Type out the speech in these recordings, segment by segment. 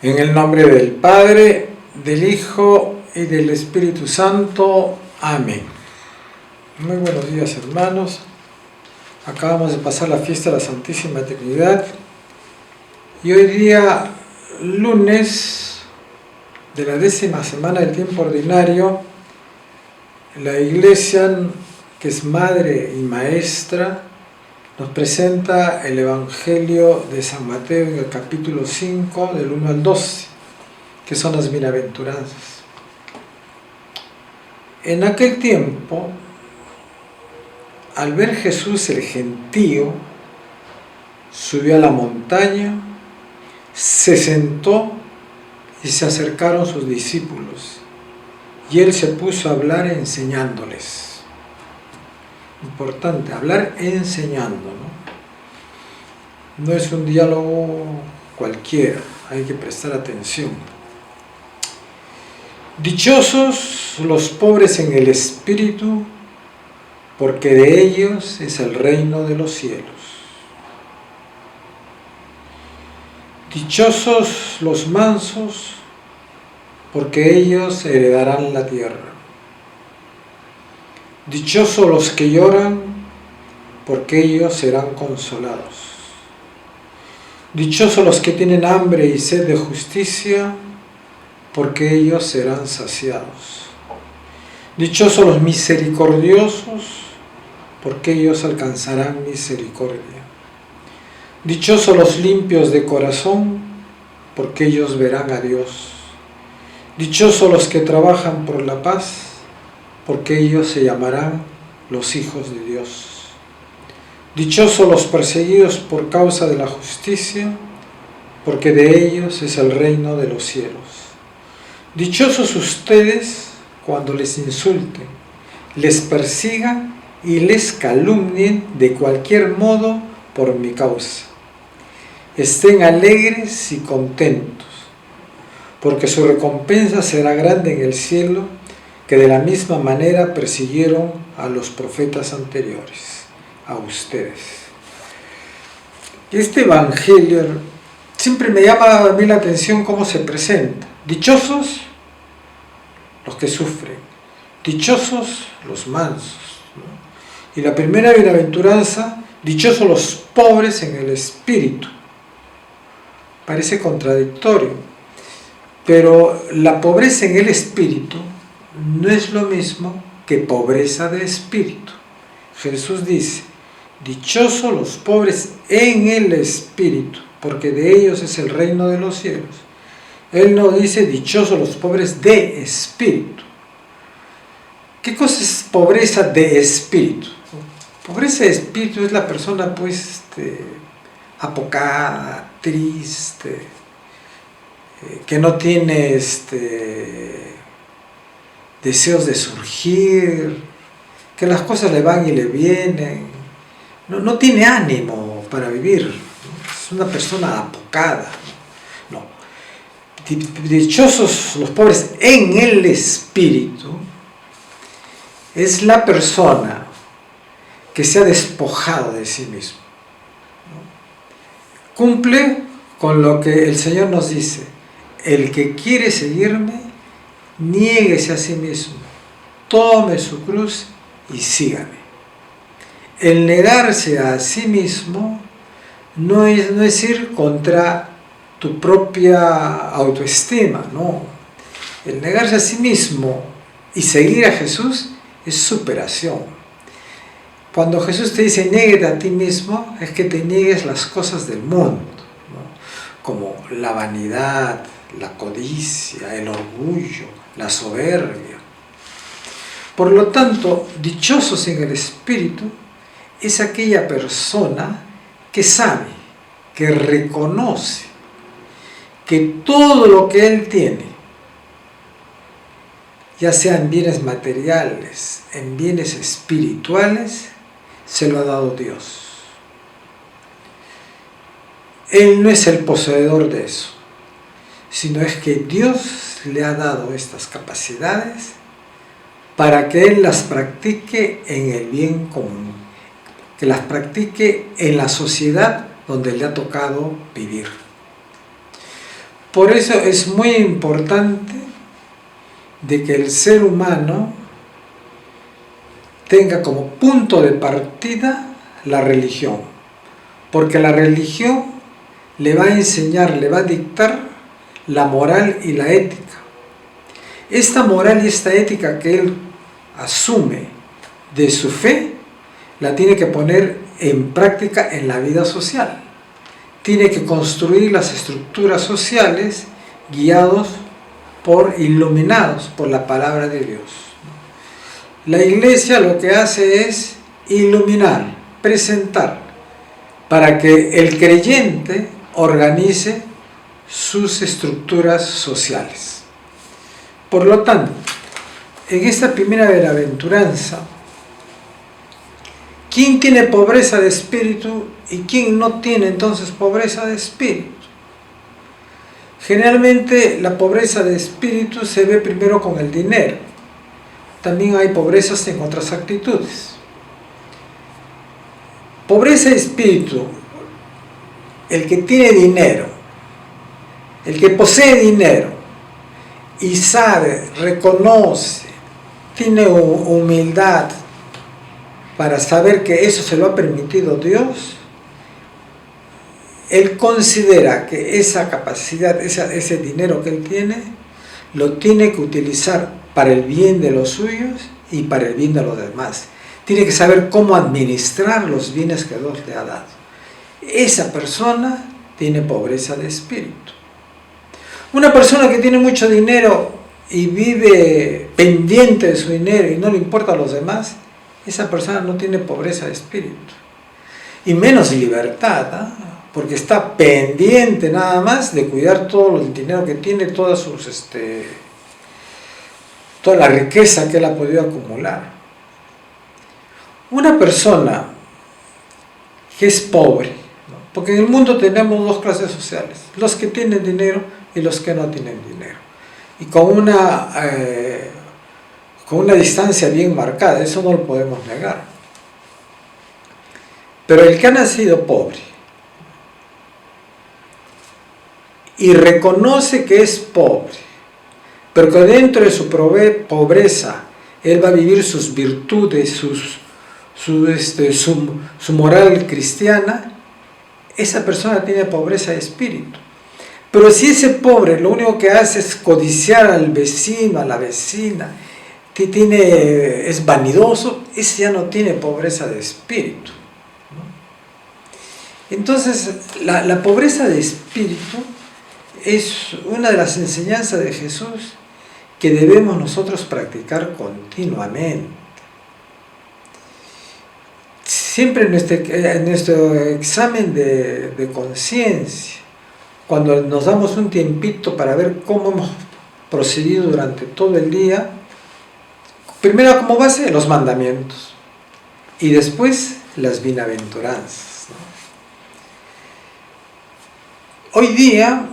En el nombre del Padre, del Hijo y del Espíritu Santo. Amén. Muy buenos días, hermanos. Acabamos de pasar la fiesta de la Santísima Trinidad y hoy día, lunes de la 10ª semana del tiempo ordinario, la Iglesia, que es madre y maestra, nos presenta el Evangelio de San Mateo en el capítulo 5, del 1 al 12, que son las bienaventuranzas. En aquel tiempo, al ver Jesús el gentío, subió a la montaña, se sentó y se acercaron sus discípulos, y él se puso a hablar enseñándoles. Importante, hablar enseñando, ¿no? No es un diálogo cualquiera, hay que prestar atención. Dichosos los pobres en el espíritu, porque de ellos es el reino de los cielos. Dichosos los mansos, porque ellos heredarán la tierra. Dichosos los que lloran, porque ellos serán consolados. Dichosos los que tienen hambre y sed de justicia, porque ellos serán saciados. Dichosos los misericordiosos, porque ellos alcanzarán misericordia. Dichosos los limpios de corazón, porque ellos verán a Dios. Dichosos los que trabajan por la paz, porque ellos se llamarán los hijos de Dios. Dichosos los perseguidos por causa de la justicia, porque de ellos es el reino de los cielos. Dichosos ustedes cuando les insulten, les persigan y les calumnien de cualquier modo por mi causa. Estén alegres y contentos, porque su recompensa será grande en el cielo, que de la misma manera persiguieron a los profetas anteriores, a ustedes. Este Evangelio siempre me llama a mí la atención cómo se presenta. Dichosos los que sufren, dichosos los mansos, ¿no? Y la primera bienaventuranza, dichosos los pobres en el espíritu. Parece contradictorio, pero la pobreza en el espíritu no es lo mismo que pobreza de espíritu. Jesús dice, dichosos los pobres en el espíritu, porque de ellos es el reino de los cielos. Él no dice dichosos los pobres de espíritu. ¿Qué cosa es pobreza de espíritu? Pobreza de espíritu es la persona apocada, triste, que no tiene deseos de surgir, que las cosas le van y le vienen, no tiene ánimo para vivir, ¿no? Es una persona apocada, ¿no? Dichosos los pobres en el espíritu es la persona que se ha despojado de sí mismo, ¿no? Cumple con lo que el Señor nos dice: el que quiere seguirme, niéguese a sí mismo, tome su cruz y sígame. El negarse a sí mismo no es ir contra tu propia autoestima, no. El negarse a sí mismo y seguir a Jesús es superación. Cuando Jesús te dice niéguete a ti mismo, es que te niegues las cosas del mundo, ¿no? Como la vanidad, la codicia, el orgullo, la soberbia. Por lo tanto, dichosos en el espíritu es aquella persona que sabe, que reconoce que todo lo que él tiene, ya sea en bienes materiales, en bienes espirituales, se lo ha dado Dios. Él no es el poseedor de eso, sino es que Dios le ha dado estas capacidades para que él las practique en el bien común, que las practique en la sociedad donde le ha tocado vivir. Por eso es muy importante de que el ser humano tenga como punto de partida la religión, porque la religión le va a enseñar, le va a dictar la moral y la ética. Esta moral y esta ética que él asume de su fe, la tiene que poner en práctica en la vida social. Tiene que construir las estructuras sociales iluminados por la palabra de Dios. La iglesia lo que hace es iluminar, presentar, para que el creyente organice sus estructuras sociales. Por lo tanto, en esta primera bienaventuranza, ¿quién tiene pobreza de espíritu y quién no tiene entonces pobreza de espíritu? Generalmente la pobreza de espíritu se ve primero con el dinero. También hay pobrezas en otras actitudes. Pobreza de espíritu, el que tiene dinero, el que posee dinero y sabe, reconoce, tiene humildad para saber que eso se lo ha permitido Dios, él considera que esa capacidad, ese dinero que él tiene, lo tiene que utilizar para el bien de los suyos y para el bien de los demás. Tiene que saber cómo administrar los bienes que Dios le ha dado. Esa persona tiene pobreza de espíritu. Una persona que tiene mucho dinero y vive pendiente de su dinero y no le importa a los demás, esa persona no tiene pobreza de espíritu. Y menos libertad, ¿eh? Porque está pendiente nada más de cuidar todo el dinero que tiene, toda la riqueza que él ha podido acumular. Una persona que es pobre, ¿no? Porque en el mundo tenemos dos clases sociales, los que tienen dinero y los que no tienen dinero, y con una distancia bien marcada, eso no lo podemos negar. Pero el que ha nacido pobre y reconoce que es pobre, pero que dentro de su pobreza él va a vivir sus virtudes, su moral cristiana, esa persona tiene pobreza de espíritu. Pero si ese pobre lo único que hace es codiciar al vecino, a la vecina, es vanidoso, ese ya no tiene pobreza de espíritu, ¿no? Entonces, la pobreza de espíritu es una de las enseñanzas de Jesús que debemos nosotros practicar continuamente. Siempre en nuestro examen de conciencia, cuando nos damos un tiempito para ver cómo hemos procedido durante todo el día, primero como base los mandamientos y después las bienaventuranzas, ¿no? Hoy día,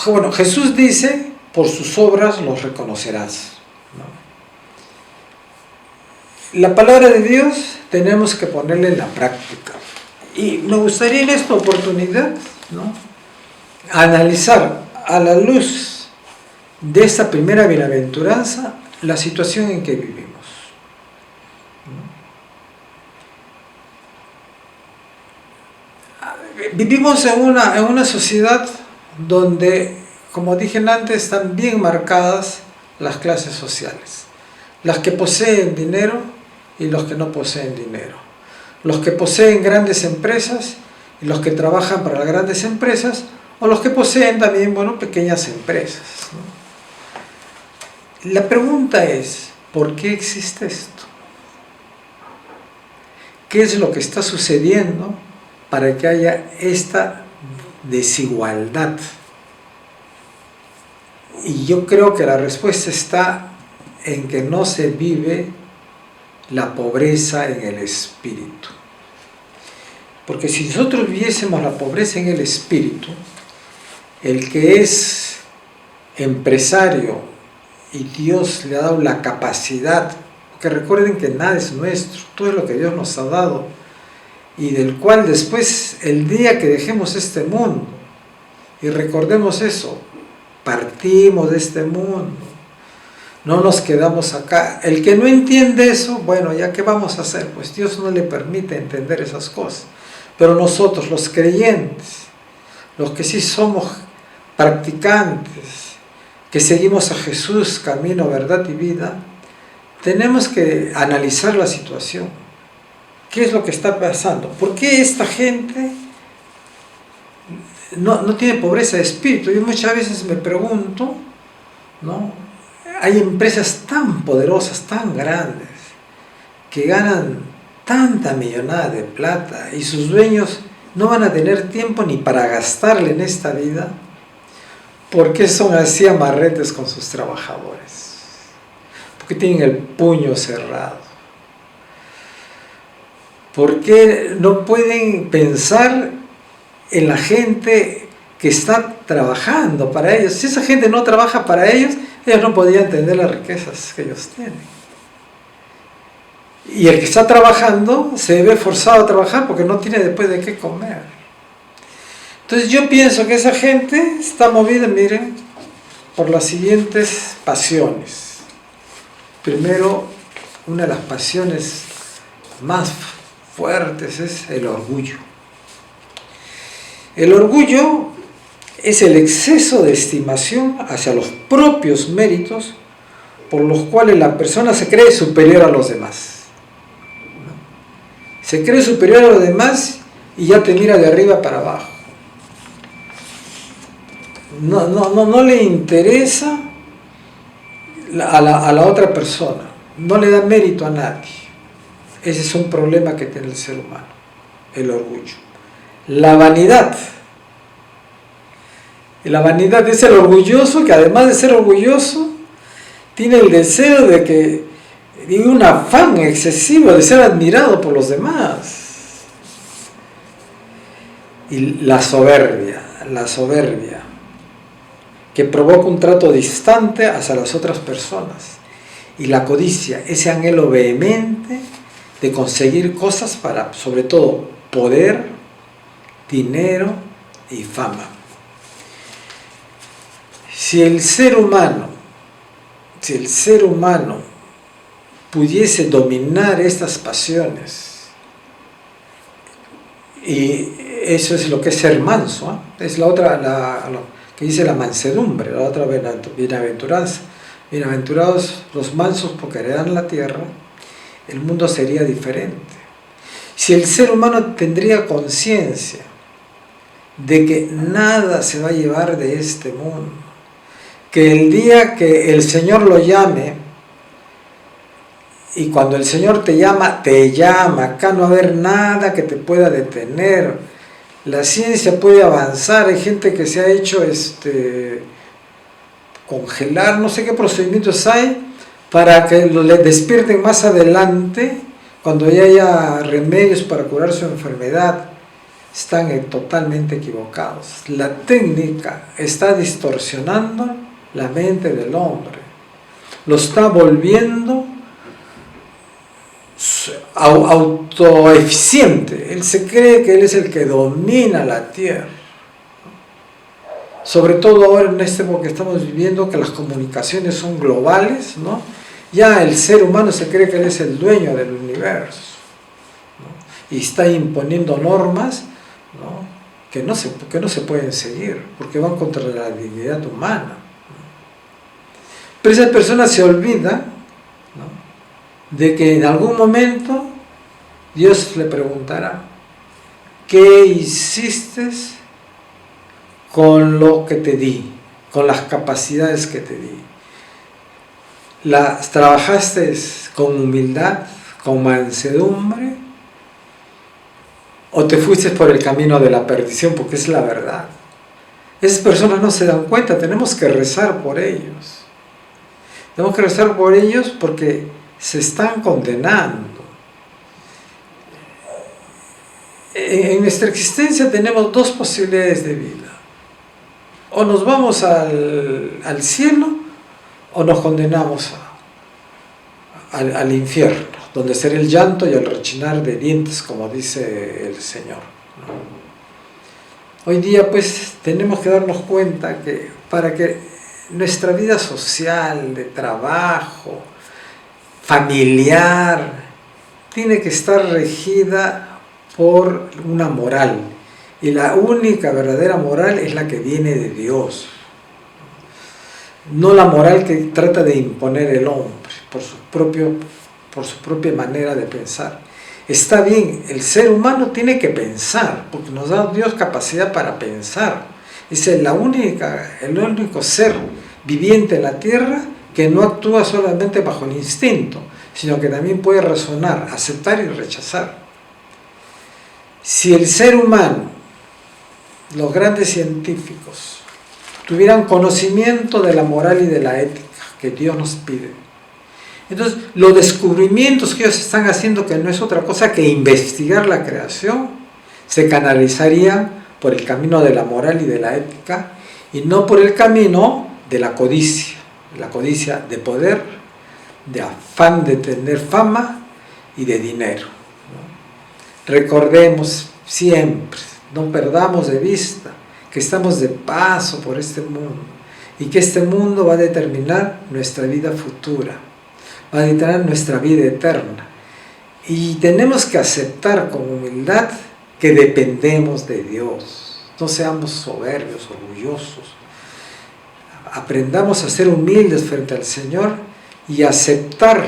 bueno, Jesús dice, por sus obras los reconocerás, ¿no? La palabra de Dios tenemos que ponerla en la práctica. Y me gustaría en esta oportunidad, ¿no?, analizar a la luz de esta primera bienaventuranza la situación en que vivimos. Vivimos en una sociedad donde, como dije antes, están bien marcadas las clases sociales. Las que poseen dinero y los que no poseen dinero. Los que poseen grandes empresas y los que trabajan para las grandes empresas, o los que poseen también, pequeñas empresas, ¿no? La pregunta es, ¿por qué existe esto? ¿Qué es lo que está sucediendo para que haya esta desigualdad? Y yo creo que la respuesta está en que no se vive la pobreza en el espíritu. Porque si nosotros viviésemos la pobreza en el espíritu, el que es empresario y Dios le ha dado la capacidad, porque recuerden que nada es nuestro, todo es lo que Dios nos ha dado, y del cual después, el día que dejemos este mundo, y recordemos eso, partimos de este mundo, no nos quedamos acá. El que no entiende eso, bueno, ¿ya qué vamos a hacer? Pues Dios no le permite entender esas cosas. Pero nosotros, los creyentes, los que sí somos practicantes, que seguimos a Jesús, camino, verdad y vida, tenemos que analizar la situación. ¿Qué es lo que está pasando? ¿Por qué esta gente no tiene pobreza de espíritu? Yo muchas veces me pregunto, ¿no? Hay empresas tan poderosas, tan grandes, que ganan tanta millonada de plata y sus dueños no van a tener tiempo ni para gastarle en esta vida. ¿Por qué son así amarretes con sus trabajadores? ¿Por qué tienen el puño cerrado? ¿Por qué no pueden pensar en la gente que está trabajando para ellos? Si esa gente no trabaja para ellos, ellos no podrían entender las riquezas que ellos tienen. Y el que está trabajando se ve forzado a trabajar porque no tiene después de qué comer. Entonces yo pienso que esa gente está movida, miren, por las siguientes pasiones. Primero, una de las pasiones más fuertes es el orgullo. El orgullo es el exceso de estimación hacia los propios méritos por los cuales la persona se cree superior a los demás. Se cree superior a los demás y ya te mira de arriba para abajo. No le interesa a la otra persona, no le da mérito a nadie. Ese es un problema que tiene el ser humano, el orgullo. La vanidad. Y la vanidad es el orgulloso que además de ser orgulloso, tiene el deseo de que, y un afán excesivo de ser admirado por los demás. Y la soberbia, que provoca un trato distante hacia las otras personas. Y la codicia, ese anhelo vehemente de conseguir cosas para, sobre todo, poder, dinero y fama. Si el ser humano pudiese dominar estas pasiones, y eso es lo que es ser manso, ¿eh? Es la otra, lo que dice la mansedumbre, la otra bienaventuranza. Bienaventurados los mansos porque heredarán la tierra. El mundo sería diferente. Si el ser humano tendría conciencia de que nada se va a llevar de este mundo, que el día que el Señor lo llame, y cuando el Señor te llama, acá no va a haber nada que te pueda detener. La ciencia puede avanzar, hay gente que se ha hecho congelar, no sé qué procedimientos hay, para que le despierten más adelante, cuando ya haya remedios para curar su enfermedad. Están totalmente equivocados. La técnica está distorsionando la mente del hombre, lo está volviendo autoeficiente. Él se cree que él es el que domina la tierra. Sobre todo ahora en este época que estamos viviendo, que las comunicaciones son globales, ¿no? Ya el ser humano se cree que él es el dueño del universo, ¿no? Y está imponiendo normas, ¿no? que no se pueden seguir, porque van contra la dignidad humana, ¿no? Pero esa persona se olvida, ¿no? de que en algún momento Dios le preguntará: ¿qué hiciste con lo que te di, con las capacidades que te di? ¿Las trabajaste con humildad, con mansedumbre, o te fuiste por el camino de la perdición? Porque es la verdad. Esas personas no se dan cuenta, tenemos que rezar por ellos. Tenemos que rezar por ellos porque se están condenando. En nuestra existencia tenemos dos posibilidades de vida. O nos vamos al cielo, o nos condenamos al infierno, donde será el llanto y el rechinar de dientes, como dice el Señor, ¿no? Hoy día pues tenemos que darnos cuenta que para que nuestra vida social, de trabajo, familiar, tiene que estar regida por una moral. Y la única verdadera moral es la que viene de Dios. No la moral que trata de imponer el hombre por su propia manera de pensar. Está bien, el ser humano tiene que pensar, porque nos da Dios capacidad para pensar. Es el único ser viviente en la tierra que no actúa solamente bajo el instinto, sino que también puede razonar, aceptar y rechazar. Si el ser humano, los grandes científicos, tuvieran conocimiento de la moral y de la ética que Dios nos pide, entonces los descubrimientos que ellos están haciendo, que no es otra cosa que investigar la creación, se canalizarían por el camino de la moral y de la ética, y no por el camino de la codicia de poder, de afán de tener fama y de dinero, ¿no? Recordemos siempre, no perdamos de vista que estamos de paso por este mundo y que este mundo va a determinar nuestra vida futura, va a determinar nuestra vida eterna, y tenemos que aceptar con humildad que dependemos de Dios. No seamos soberbios, orgullosos. Aprendamos a ser humildes frente al Señor y aceptar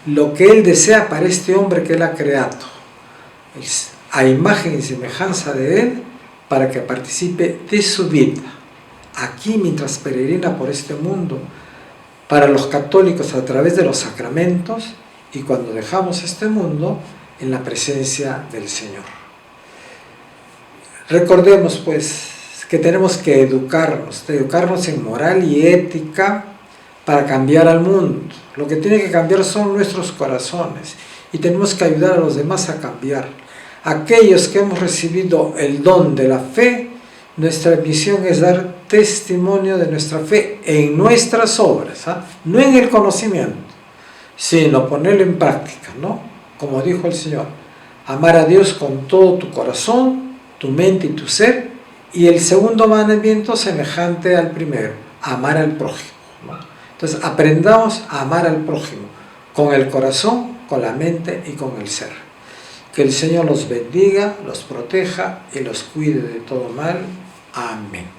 lo que Él desea para este hombre que Él ha creado, a imagen y semejanza de Él, para que participe de su vida aquí mientras peregrina por este mundo, para los católicos a través de los sacramentos, y cuando dejamos este mundo en la presencia del Señor. Recordemos pues que tenemos que educarnos en moral y ética para cambiar al mundo. Lo que tiene que cambiar son nuestros corazones, y tenemos que ayudar a los demás a cambiar. Aquellos que hemos recibido el don de la fe, nuestra misión es dar testimonio de nuestra fe en nuestras obras, no en el conocimiento, sino ponerlo en práctica, ¿no? Como dijo el Señor, amar a Dios con todo tu corazón, tu mente y tu ser, y el segundo mandamiento semejante al primero, amar al prójimo, ¿no? Entonces aprendamos a amar al prójimo con el corazón, con la mente y con el ser. Que el Señor los bendiga, los proteja y los cuide de todo mal. Amén.